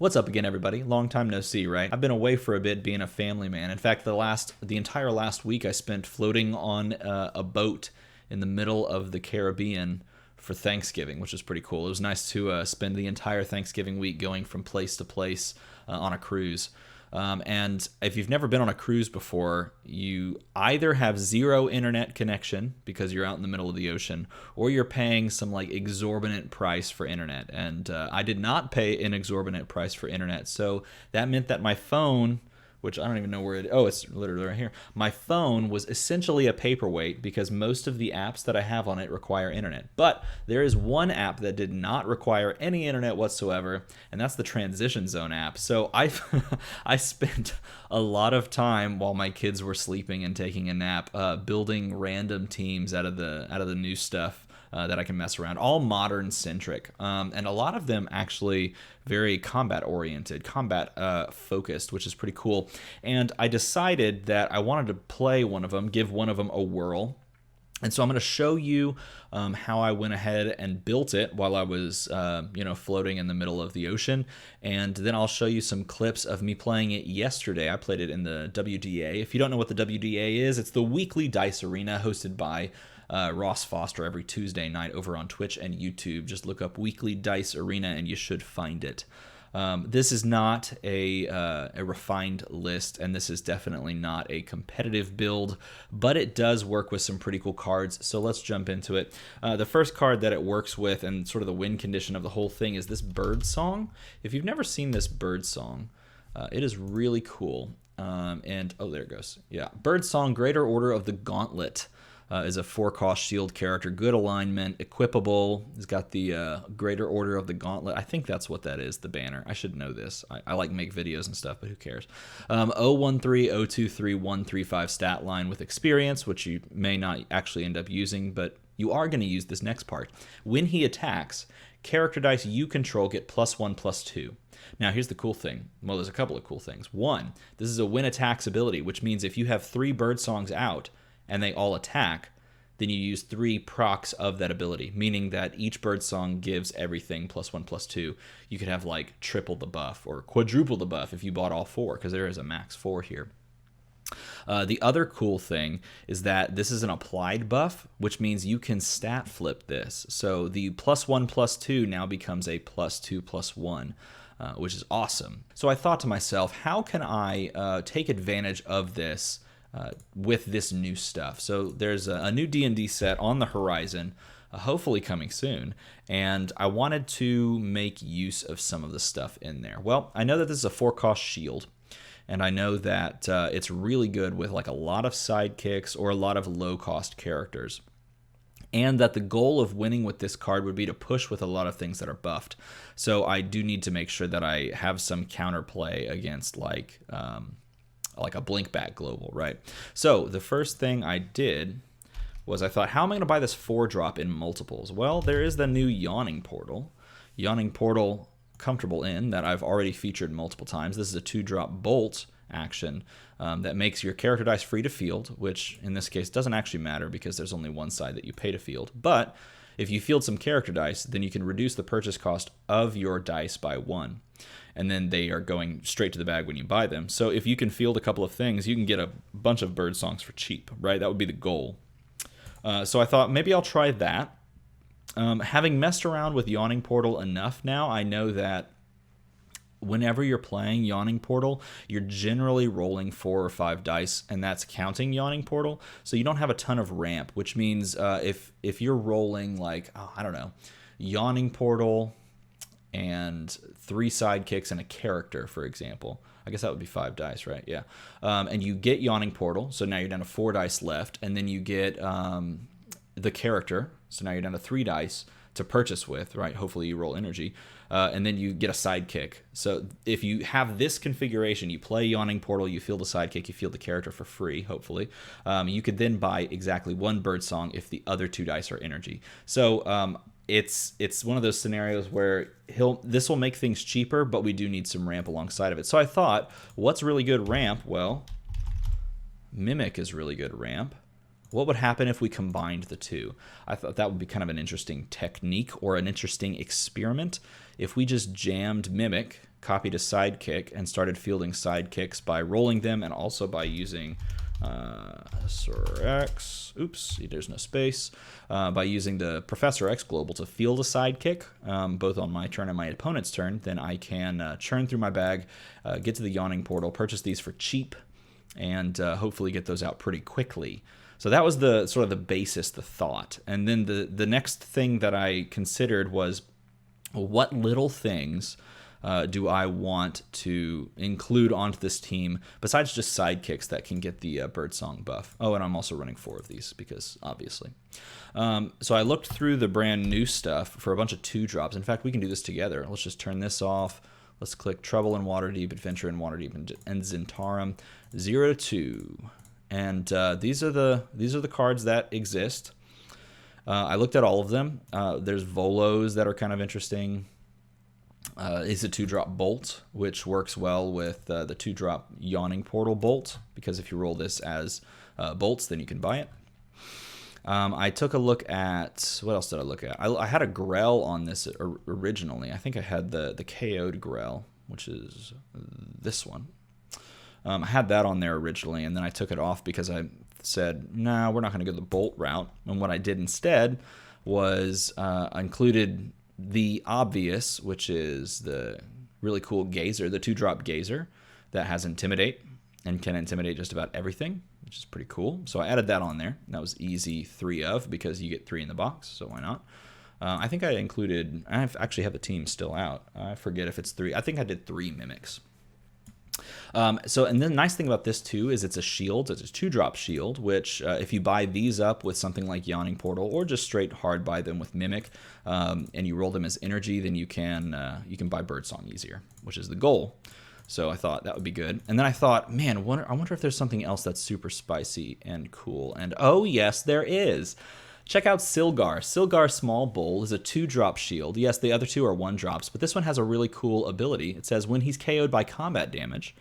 What's up again, everybody? Long time no see, right? I've been away for a bit being a family man. In fact, the entire last week I spent floating on a boat in the middle of the Caribbean for Thanksgiving, which was pretty cool. It was nice to spend the entire Thanksgiving week going from place to place on a cruise. And if you've never been on a cruise before, you either have zero internet connection because you're out in the middle of the ocean, or you're paying some like exorbitant price for internet. And I did not pay an exorbitant price for internet, so that meant that my phone, which I don't even know where it is. Oh, it's literally right here. My phone was essentially a paperweight because most of the apps that I have on it require internet. But there is one app that did not require any internet whatsoever, and that's the Transition Zone app. So I spent a lot of time while my kids were sleeping and taking a nap building random teams out of the new stuff that I can mess around, all modern centric, and a lot of them actually very combat oriented, combat focused, which is pretty cool. And I decided that I wanted to play one of them, give one of them a whirl. And so I'm going to show you how I went ahead and built it while I was, floating in the middle of the ocean. And then I'll show you some clips of me playing it yesterday. I played it in the WDA. If you don't know what the WDA is, it's the weekly dice arena hosted by Ross Foster every Tuesday night over on Twitch and YouTube. Just look up Weekly Dice Arena and you should find it. This is not a refined list, and this is definitely not a competitive build, but it does work with some pretty cool cards, so let's jump into it. The first card that it works with, and sort of the win condition of the whole thing, is this Birdsong. If you've never seen this Birdsong, it is really cool. And oh, there it goes. Yeah, Birdsong, Greater Order of the Gauntlet. Is a 4-cost shield character, good alignment, equipable. He's got the Greater Order of the Gauntlet. I think that's what that is, the banner. I should know this. I like make videos and stuff, but who cares? 013, 023, 135 stat line with experience, which you may not actually end up using, but you are going to use this next part. When he attacks, character dice you control get +1/+2. Now, here's the cool thing. Well, there's a couple of cool things. One, this is a when attacks ability, which means if you have 3 Birdsongs out, and they all attack, then you use 3 procs of that ability, meaning that each Birdsong gives everything +1/+2. You could have like triple the buff or quadruple the buff if you bought all 4, because there is a max 4 here. The other cool thing is that this is an applied buff, which means you can stat flip this. So the +1/+2 now becomes a +2/+1. Which is awesome. So I thought to myself, how can I take advantage of this with this new stuff? So there's a new D&D set on the horizon, hopefully coming soon, and I wanted to make use of some of the stuff in there. Well, I know that this is a 4-cost shield, and I know that it's really good with like a lot of sidekicks or a lot of low-cost characters, and that the goal of winning with this card would be to push with a lot of things that are buffed. So I do need to make sure that I have some counterplay against like a blink back global, right? So the first thing I did was I thought, how am I going to buy this 4-drop in multiples? Well, there is the new Yawning Portal. Yawning Portal, comfortable in, that I've already featured multiple times. This is a 2-drop bolt action that makes your character dice free to field, which in this case doesn't actually matter because there's only one side that you pay to field. But if you field some character dice, then you can reduce the purchase cost of your dice by 1. And then they are going straight to the bag when you buy them. So if you can field a couple of things, you can get a bunch of Birdsongs for cheap, right? That would be the goal. So I thought maybe I'll try that. Having messed around with Yawning Portal enough now, I know that whenever you're playing Yawning Portal, you're generally rolling 4 or 5 dice, and that's counting Yawning Portal. So you don't have a ton of ramp, which means if you're rolling like, I don't know, Yawning Portal and 3 sidekicks and a character, for example. I guess that would be 5 dice, right? Yeah. And you get Yawning Portal, so now you're down to 4 dice left, and then you get the character, so now you're down to 3 dice to purchase with, right? Hopefully you roll energy, and then you get a sidekick. So if you have this configuration, you play Yawning Portal, you field a sidekick, you field the character for free, hopefully. You could then buy exactly 1 Birdsong if the other 2 dice are energy. So it's one of those scenarios where this will make things cheaper, but we do need some ramp alongside of it. So I thought, what's really good ramp? Well, Mimic is really good ramp. what would happen if we combined the two? I thought that would be kind of an interesting technique or an interesting experiment. If we just jammed Mimic, copied a sidekick, and started fielding sidekicks by rolling them and also by using Sir X, oops, there's no space, by using the Professor X Global to field a sidekick, both on my turn and my opponent's turn, then I can churn through my bag, get to the Yawning Portal, purchase these for cheap, and hopefully get those out pretty quickly. So that was the sort of the basis, the thought. And then the next thing that I considered was, what little things do I want to include onto this team besides just sidekicks that can get the Birdsong buff? Oh, and I'm also running 4 of these because obviously. So I looked through the brand new stuff for a bunch of 2-drops. In fact, we can do this together. Let's just turn this off. Let's click Trouble in Waterdeep, Adventure in Waterdeep, and Zentarum 0 to 2. And these are the cards that exist. I looked at all of them. There's Volos that are kind of interesting. It's a 2-drop Bolt, which works well with the 2-drop Yawning Portal Bolt, because if you roll this as bolts, then you can buy it. I took a look at, what else did I look at? I had a Grell on this originally. I think I had the KO'd Grell, which is this one. I had that on there originally, and then I took it off because I said, nah, we're not going to go the Bolt route. And what I did instead was I included the obvious, which is the really cool Gazer, the 2-drop Gazer that has Intimidate and can intimidate just about everything, which is pretty cool. So I added that on there. That was easy 3 of because you get 3 in the box, so why not? I think I included, I actually have the team still out. I forget if it's 3. I think I did 3 Mimics. And then the nice thing about this too is it's a shield. It's a 2-drop shield, which if you buy these up with something like Yawning Portal or just straight hard buy them with Mimic, and you roll them as energy, then you can buy Birdsong easier, which is the goal. So I thought that would be good. And then I thought, man, I wonder if there's something else that's super spicy and cool. And oh yes, there is. Check out Silgar. Silgar Small Bowl is a 2-drop shield. Yes, the other 2 are 1-drops, but this one has a really cool ability. It says when he's KO'd by combat damage,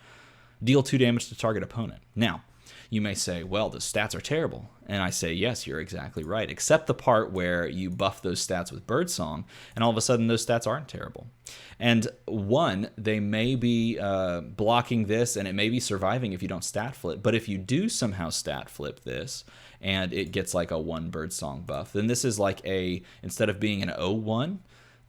deal 2 damage to target opponent. Now, you may say, well, the stats are terrible. And I say, yes, you're exactly right, except the part where you buff those stats with Birdsong, and all of a sudden those stats aren't terrible. And one, they may be blocking this, and it may be surviving if you don't stat flip, but if you do somehow stat flip this, and it gets like a 1 Birdsong buff, then this is like instead of being an 0-1,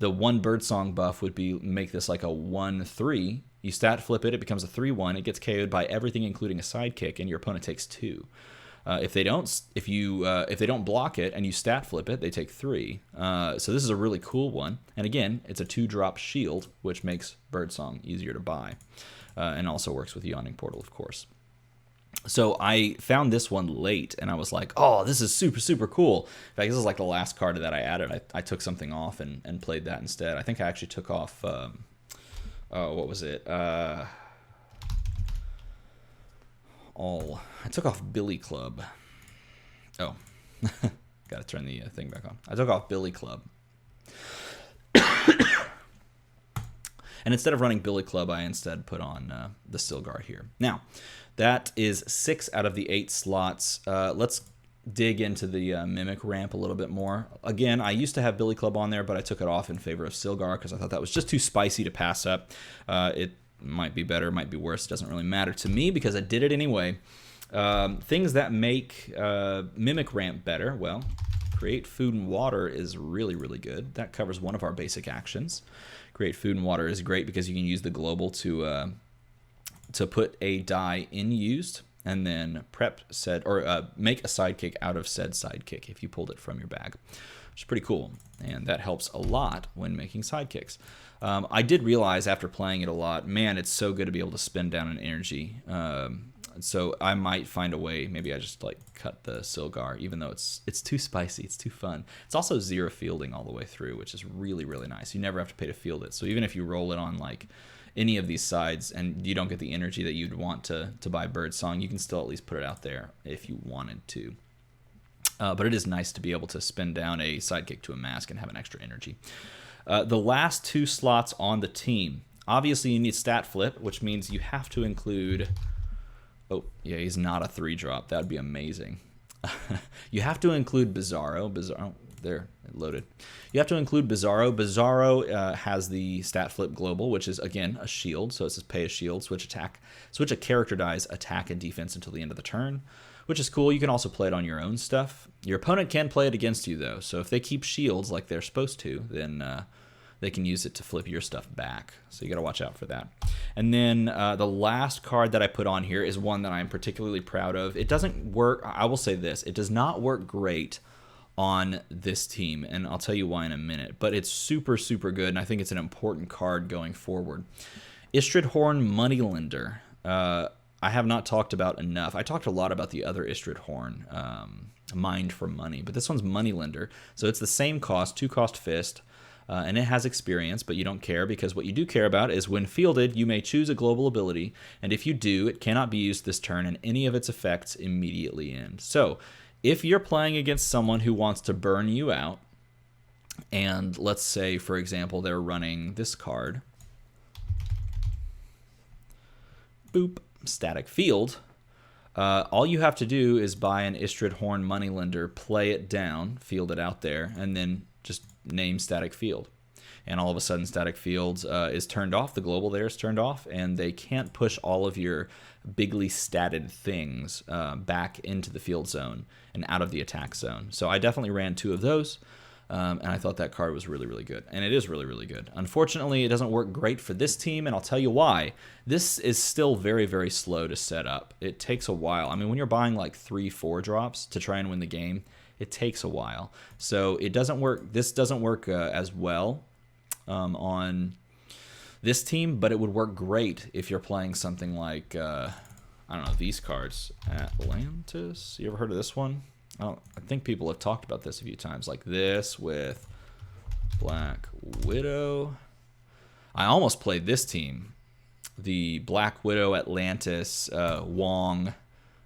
the 1 Birdsong buff would make this like a 1-3. You stat flip it, it becomes a 3-1. It gets KO'd by everything, including a sidekick, and your opponent takes 2. If they don't block it and you stat flip it, they take 3. So this is a really cool one. And again, it's a 2-drop shield, which makes Birdsong easier to buy, and also works with Yawning Portal, of course. So I found this one late, and I was like, oh, this is super, super cool. In fact, this is like the last card that I added. I took something off and played that instead. I think I actually took off, what was it? I took off Billy Club. Oh, got to turn the thing back on. I took off Billy Club. And instead of running Billy Club, I instead put on the Silgar here. Now, that is 6 out of the 8 slots. Let's dig into the Mimic ramp a little bit more. Again, I used to have Billy Club on there, but I took it off in favor of Silgar because I thought that was just too spicy to pass up. It might be better, might be worse. It doesn't really matter to me because I did it anyway. Things that make Mimic ramp better, well, create food and water is really, really good. That covers one of our basic actions. Create food and water is great because you can use the global to put a die in used and then make a sidekick out of said sidekick if you pulled it from your bag, which is pretty cool, and that helps a lot when making sidekicks. I did realize after playing it a lot, man, it's so good to be able to spend down an energy. So I might find a way. Maybe I just like cut the Silgar, even though it's too spicy. It's too fun. It's also 0 fielding all the way through, which is really, really nice. You never have to pay to field it. So even if you roll it on like any of these sides and you don't get the energy that you'd want to buy Birdsong, you can still at least put it out there if you wanted to. But it is nice to be able to spin down a sidekick to a mask and have an extra energy. The last 2 slots on the team. Obviously, you need stat flip, which means you have to include... Oh, yeah, he's not a 3-drop. That would be amazing. You have to include Bizarro. Bizarro, there, it loaded. You have to include Bizarro. Bizarro has the stat flip global, which is, again, a shield. So it says pay a shield, switch attack, switch a character die's attack and defense until the end of the turn, which is cool. You can also play it on your own stuff. Your opponent can play it against you, though. So if they keep shields like they're supposed to, then they can use it to flip your stuff back. So you got to watch out for that. And then the last card that I put on here is one that I'm particularly proud of. It doesn't work, I will say this, it does not work great on this team, and I'll tell you why in a minute, but it's super, super good, and I think it's an important card going forward. Istrid Horn Moneylender. I have not talked about enough. I talked a lot about the other Istrid Horn, Mined for Money, but this one's Moneylender, so it's the same cost, 2-cost fist, and it has experience, but you don't care, because what you do care about is when fielded, you may choose a global ability, and if you do, it cannot be used this turn, and any of its effects immediately end. So if you're playing against someone who wants to burn you out, and let's say, for example, they're running this card, boop, Static Field, all you have to do is buy an Istrid Horn Moneylender, play it down, field it out there, and then just name Static Field. And all of a sudden Static Field is turned off, the global there is turned off, and they can't push all of your bigly statted things back into the field zone and out of the attack zone. So I definitely ran 2 of those, and I thought that card was really, really good. And it is really, really good. Unfortunately, it doesn't work great for this team, and I'll tell you why. This is still very, very slow to set up. It takes a while. I mean, when you're buying like 3-4 drops to try and win the game, it takes a while. So it doesn't work. This doesn't work as well on this team, but it would work great if you're playing something like, I don't know, these cards. Atlantis? You ever heard of this one? I think people have talked about this a few times, like this with Black Widow. I almost played this team. The Black Widow, Atlantis, Wong,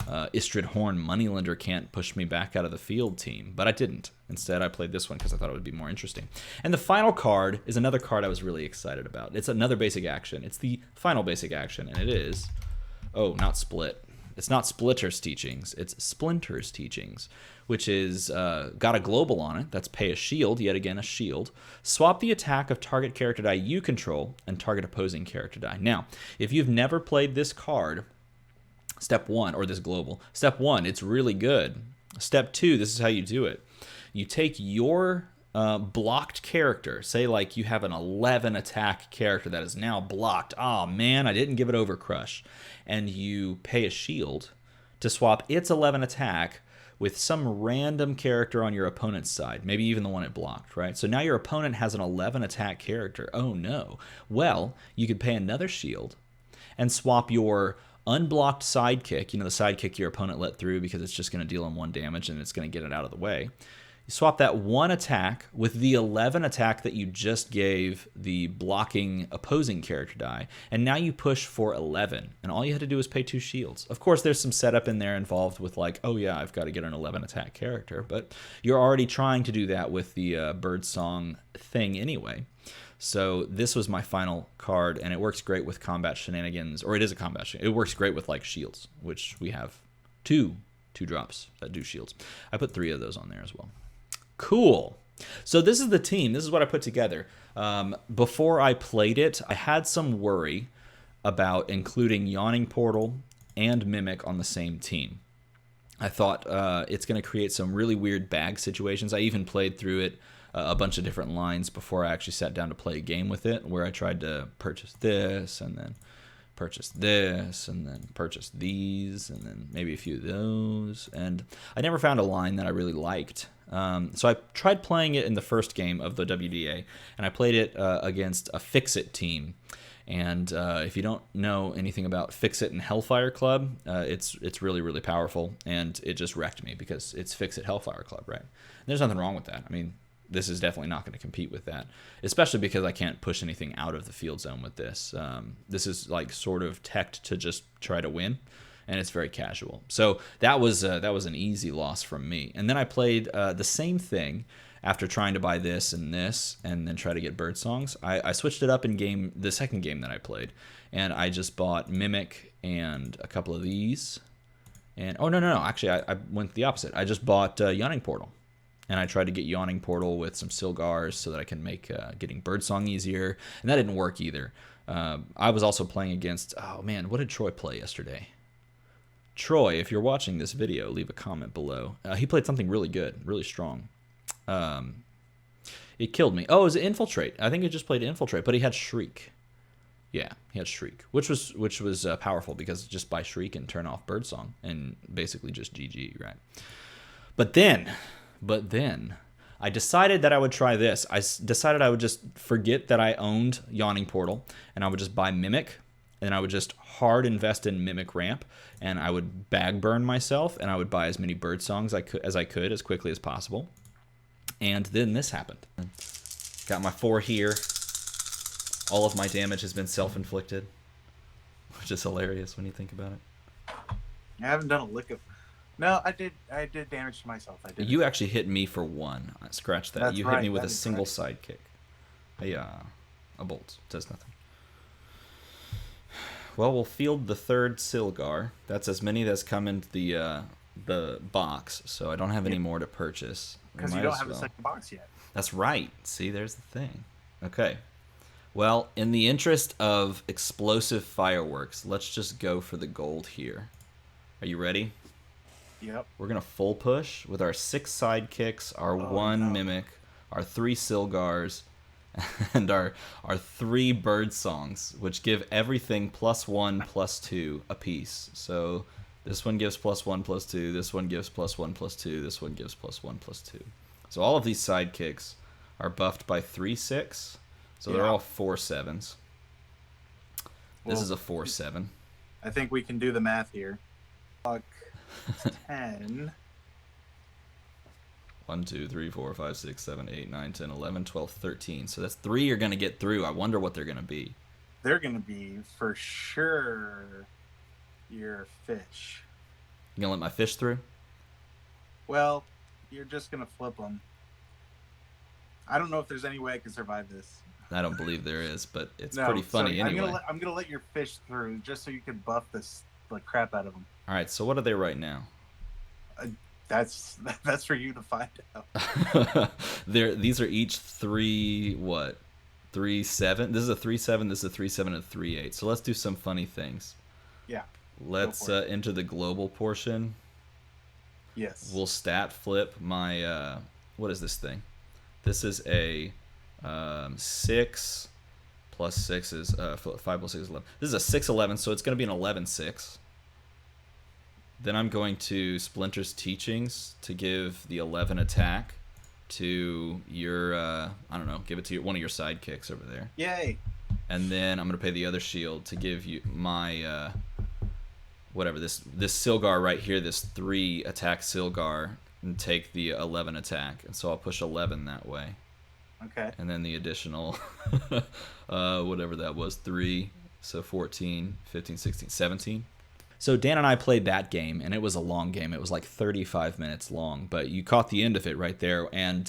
Istrid Horn Moneylender can't push me back out of the field team, but I didn't. Instead, I played this one because I thought it would be more interesting. And the final card is another card I was really excited about. It's another basic action. It's the final basic action, and it is, oh, not Split. It's not Splitter's Teachings. It's Splinter's Teachings, which is got a global on it. That's pay a shield, yet again a shield. Swap the attack of target character die you control and target opposing character die. Now, if you've never played this card, Step 1, or this global, Step 1, it's really good. Step 2, this is how you do it. You take your blocked character, say like you have an 11 attack character that is now blocked. Oh man, I didn't give it Overcrush. And you pay a shield to swap its 11 attack with some random character on your opponent's side, maybe even the one it blocked, right? So now your opponent has an 11 attack character. Oh no. Well, you could pay another shield and swap your unblocked sidekick, you know, the sidekick your opponent let through because it's just going to deal him 1 damage and it's going to get it out of the way. You swap that 1 attack with the 11 attack that you just gave the blocking opposing character die, and now you push for 11, and all you had to do is pay 2 shields. Of course, there's some setup in there involved with like, oh yeah, I've got to get an 11 attack character, but you're already trying to do that with the Birdsong thing anyway. So this was my final card, and it works great with combat shenanigans, or it is a combat shenanigans. It works great with like shields, which we have two drops that do shields. I put 3 of those on there as well. Cool. So this is the team. This is what I put together. Before I played it, I had some worry about including Yawning Portal and Mimic on the same team. I thought it's going to create some really weird bag situations. I even played through it a bunch of different lines before I actually sat down to play a game with it, where I tried to purchase this and then purchase this and then purchase these and then maybe a few of those. And I never found a line that I really liked. So I tried playing it in the first game of the WDA, and I played it against a Fix-It team. And if you don't know anything about Fix-It and Hellfire Club, it's really, really powerful, and it just wrecked me because it's Fix-It Hellfire Club, right? And there's nothing wrong with that. I mean, this is definitely not going to compete with that, especially because I can't push anything out of the field zone with this. This is like sort of teched to just try to win, and it's very casual. So that was an easy loss from me. And then I played the same thing after trying to buy this and then try to get Birdsongs. I switched it up in the second game that I played, and I just bought Mimic and a couple of these, And oh no, actually I went the opposite. I just bought Yawning Portal, and I tried to get Yawning Portal with some Silgars so that I can make getting Birdsong easier, and that didn't work either. I was also playing against, oh man, what did Troy play yesterday? Troy, if you're watching this video, leave a comment below. He played something really good, really strong. It killed me. Oh, it was Infiltrate. I think he just played Infiltrate, but he had Shriek. Yeah, he had Shriek, which was powerful because just buy Shriek and turn off Birdsong and basically just GG, right? But then, I decided that I would try this. I decided I would just forget that I owned Yawning Portal, and I would just buy Mimic, and I would just hard invest in Mimic Ramp, and I would bag burn myself, and I would buy as many Birdsongs as I could as quickly as possible. And then this happened. Got my 4 here. All of my damage has been self-inflicted, which is hilarious when you think about it. I haven't done a lick of... No, I did damage to myself. I did. You actually hit me for 1. Scratch that. That's you right. hit me with That a is single right. sidekick. A bolt. Does nothing. Well, we'll field the 3rd Silgar. That's as many that's come into the box, so I don't have any more to purchase. Because you don't have a second box yet. That's right. See, there's the thing. Okay. Well, in the interest of explosive fireworks, let's just go for the gold here. Are you ready? Yep. We're going to full push with our 6 sidekicks, our 1 Mimic, our 3 Silgars, and our 3 Birdsongs, which give everything +1, +2 apiece. So this one gives +1, +2, this one gives +1, +2, this one gives +1, +2. So all of these sidekicks are buffed by 3 6. So they're all 4 7s. This is a 4 7. I think we can do the math here. 10. 1, 2, 3, 4, 5, 6, 7, 8, 9, 10, 11, 12, 13. So that's 3 you're going to get through. I wonder what they're going to be. They're going to be, for sure, your fish. You going to let my fish through? Well, you're just going to flip them. I don't know if there's any way I can survive this. I don't believe there is, but it's pretty funny anyway. I'm gonna let your fish through just so you can buff this like crap out of them. All right, so what are they right now? That's for you to find out. These are each 3 what? 3 7. This is a 3 7. This is a 3 7 and a 3 8. So let's do some funny things. Yeah. Let's enter the global portion. Yes. We'll stat flip my what is this thing? This is a 6 plus 6 is 5 plus 6 is 11. This is a 6 11, so it's going to be an 11 6. Then I'm going to Splinter's Teachings to give the 11 attack to your I don't know, give it to one of your sidekicks over there. Yay! And then I'm going to pay the other shield to give you my whatever this Silgar right here, this 3 attack Silgar, and take the 11 attack. And so I'll push 11 that way. Okay. And then the additional whatever that was, 3, so 14, 15, 16, 17. So Dan and I played that game, and it was a long game. It was like 35 minutes long, but you caught the end of it right there. And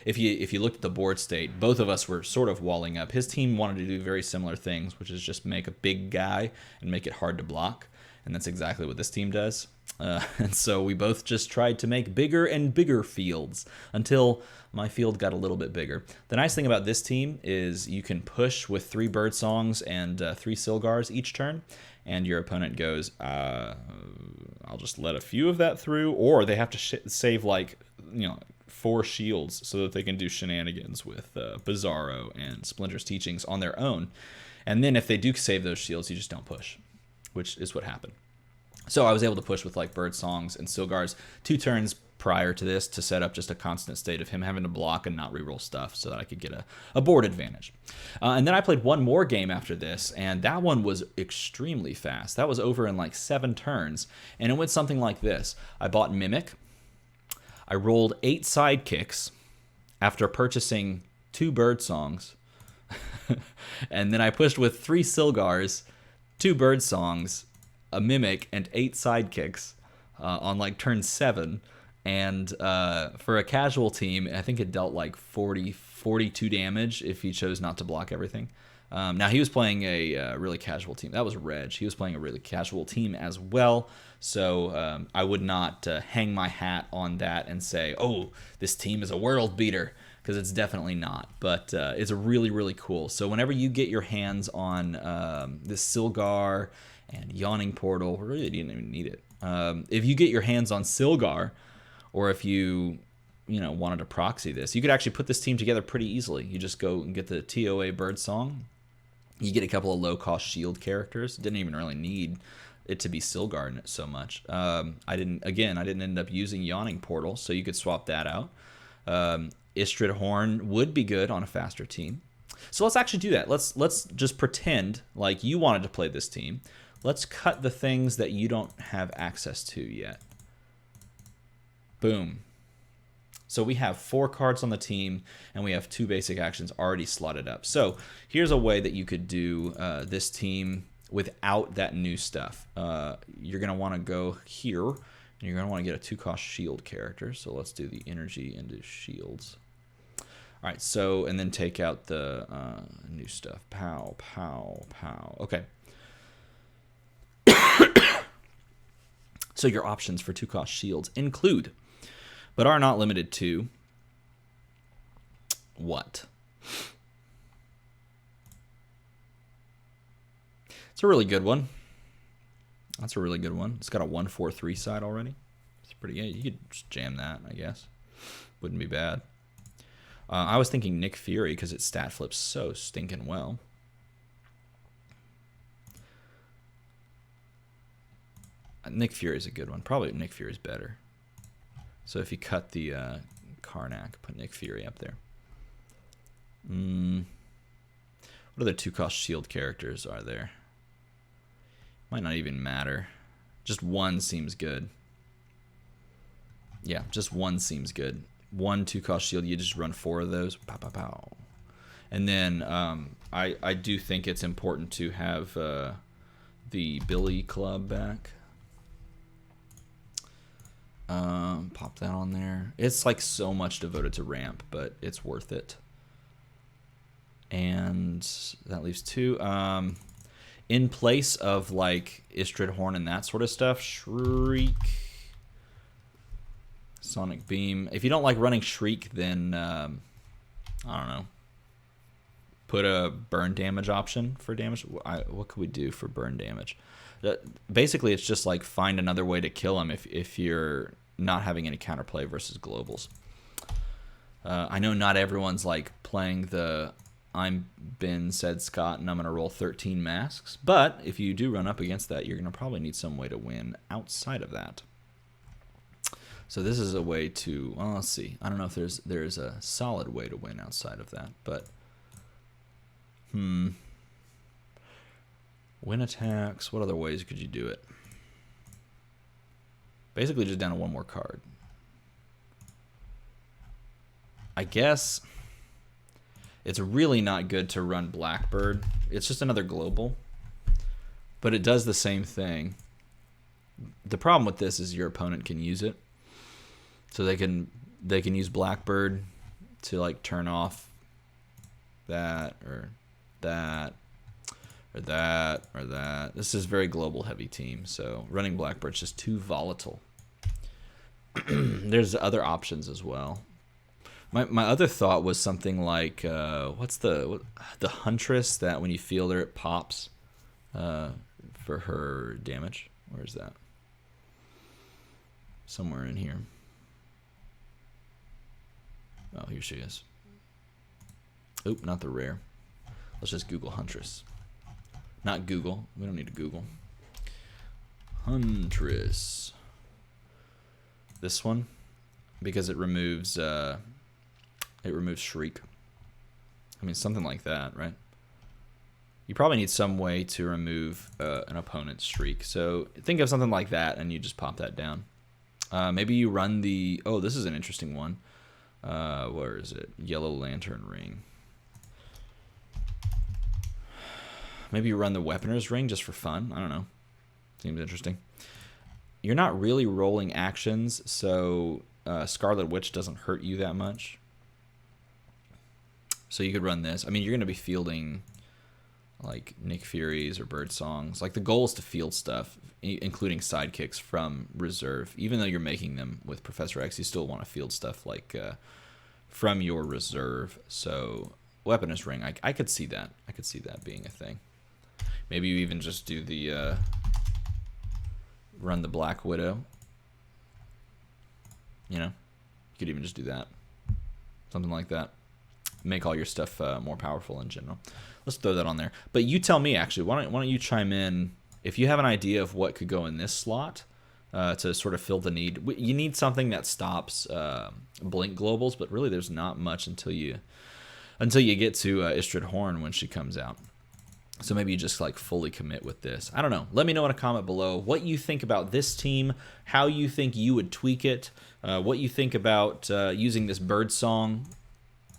if you looked at the board state, both of us were sort of walling up. His team wanted to do very similar things, which is just make a big guy and make it hard to block. And that's exactly what this team does. And so we both just tried to make bigger and bigger fields until my field got a little bit bigger. The nice thing about this team is you can push with 3 Birdsongs and 3 Silgars each turn, and your opponent goes, I'll just let a few of that through, or they have to save like 4 shields so that they can do shenanigans with Bizarro and Splinter's Teachings on their own. And then if they do save those shields, you just don't push, which is what happened. So I was able to push with like Birdsongs and Silgars 2 turns prior to this to set up just a constant state of him having to block and not reroll stuff so that I could get a board advantage. And then I played one more game after this, and that one was extremely fast. That was over in like 7 turns, and it went something like this. I bought Mimic. I rolled 8 sidekicks after purchasing 2 Birdsongs, and then I pushed with 3 Silgars, 2 Birdsongs, a Mimic, and 8 sidekicks on like turn 7. And for a casual team, I think it dealt like 42 damage if he chose not to block everything. Now, he was playing a really casual team. That was Reg. He was playing a really casual team as well. So I would not hang my hat on that and say, oh, this team is a world beater, because it's definitely not. But it's really, really cool. So whenever you get your hands on this Silgar and Yawning Portal, really didn't even need it. If you get your hands on Silgar, or if you wanted to proxy this, you could actually put this team together pretty easily. You just go and get the TOA Birdsong. You get a couple of low-cost shield characters. Didn't even really need it to be Silgar in it so much. I didn't end up using Yawning Portal, so you could swap that out. Istrid Horn would be good on a faster team. So let's actually do that. Let's just pretend like you wanted to play this team. Let's cut the things that you don't have access to yet. Boom. So we have 4 cards on the team, and we have 2 basic actions already slotted up. So here's a way that you could do this team without that new stuff. You're going to want to go here, and you're going to want to get a 2-cost shield character. So let's do the energy into shields. All right, so, and then take out the new stuff. Pow, pow, pow. Okay. So your options for 2-cost shields include, but are not limited to, what? It's a really good one. That's a really good one. It's got a 1/4/3 side already. It's pretty good. You could just jam that, I guess. Wouldn't be bad. I was thinking Nick Fury because it stat flips so stinking well. Nick Fury is a good one. Probably Nick Fury's better. So if you cut the Karnak, put Nick Fury up there. What other 2-cost shield characters are there? Might not even matter. Just one seems good. Yeah, just one seems good. 1 2-cost shield, you just run 4 of those. Pow, pow, pow. And then I do think it's important to have the Billy Club back. Pop that on there. It's like so much devoted to ramp, but it's worth it. And that leaves 2. In place of like Istrid Horn and that sort of stuff, Shriek, Sonic Beam. If you don't like running Shriek, then I don't know. Put a burn damage option for damage. What could we do for burn damage? Basically, it's just like find another way to kill him if you're not having any counterplay versus globals. I know not everyone's like playing the I'm Ben said Scott and I'm going to roll 13 masks, but if you do run up against that, you're going to probably need some way to win outside of that. So this is a way to, well, let's see. I don't know if there's a solid way to win outside of that, but win attacks. What other ways could you do it? Basically just down to 1 more card. I guess it's really not good to run Blackbird. It's just another global, but it does the same thing. The problem with this is your opponent can use it. So they can use Blackbird to like turn off that or that or that or that. This is a very global heavy team, so running Blackbird's just too volatile. There's other options as well. My other thought was something like what's the Huntress that when you field her it pops for her damage. Where's that? Somewhere in here. Oh, here she is. Oop, not the rare. Let's just Google Huntress. Not Google. We don't need to Google. Huntress. This one, because it removes Shriek. I mean, something like that, right? You probably need some way to remove an opponent's Shriek. So think of something like that, and you just pop that down. Maybe you run the... Oh, this is an interesting one. Where is it? Yellow Lantern Ring. Maybe you run the Weaponer's Ring just for fun. I don't know. Seems interesting. You're not really rolling actions, so Scarlet Witch doesn't hurt you that much. So you could run this. I mean, you're going to be fielding like Nick Fury's or Birdsongs. Like the goal is to field stuff, including sidekicks from reserve. Even though you're making them with Professor X, you still want to field stuff like from your reserve. So Weaponist Ring, I could see that. I could see that being a thing. Maybe you even just do the run the Black Widow. You know, you could even just do that. Something like that. Make all your stuff more powerful in general. Let's throw that on there. But you tell me, actually, why don't you chime in if you have an idea of what could go in this slot to sort of fill the need. You need something that stops Blink Globals, but really there's not much until you get to Istrid Horn when she comes out. So maybe you just like fully commit with this. I don't know. Let me know in a comment below what you think about this team, how you think you would tweak it, what you think about using this Birdsong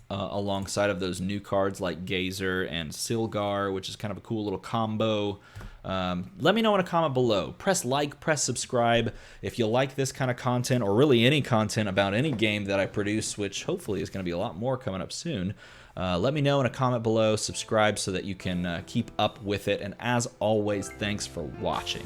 alongside of those new cards like Gazer and Silgar, which is kind of a cool little combo. Let me know in a comment below. Press like, press subscribe if you like this kind of content, or really any content about any game that I produce, which hopefully is going to be a lot more coming up soon. Let me know in a comment below. Subscribe so that you can keep up with it. And as always, thanks for watching.